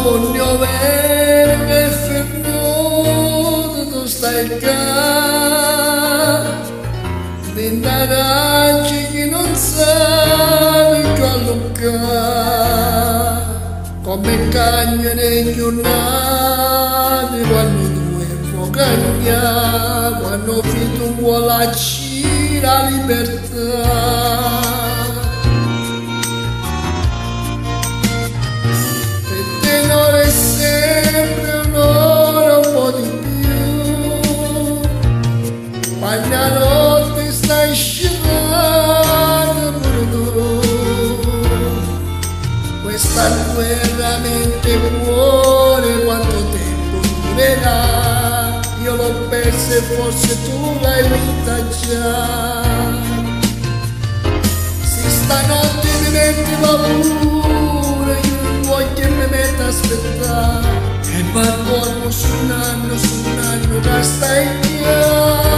voglio bene che fermo tu stai qua d'indaracci che non sai colloccare come cagno nei giornati quando tu è focagna quando tu vuole la libertà. La notte stai scivando pure tu. Questa guerra mente cuore quanto tempo durerà. Io l'ho persa e forse tu l'hai vinta già. Se stanotte mi metti paura io non voglio mi metto a aspettare. E ma dormo su un anno che stai via.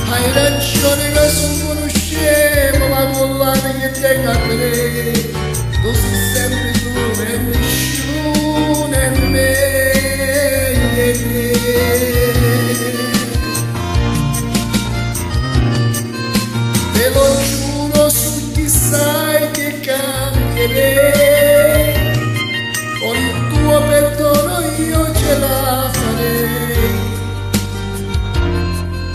Hai ragione che sono scemo, ma con l'anno che tengo a te, tu sei sempre tu e nessuno è meglio di te. Te lo giuro su chi sai che cambierei, con il tuo perdono io ce la farei.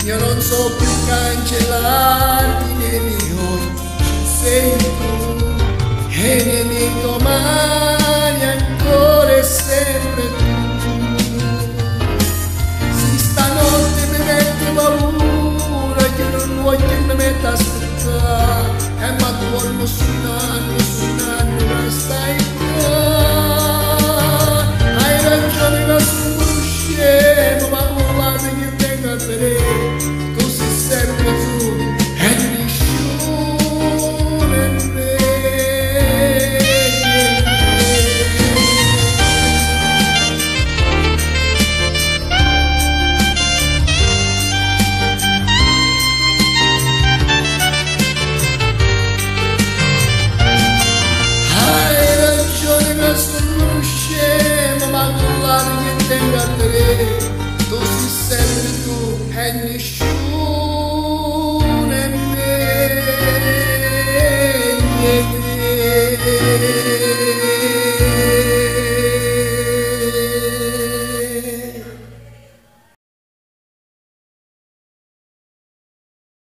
Io non so più cancellati nei miei occhi, sei tu e nei miei domani.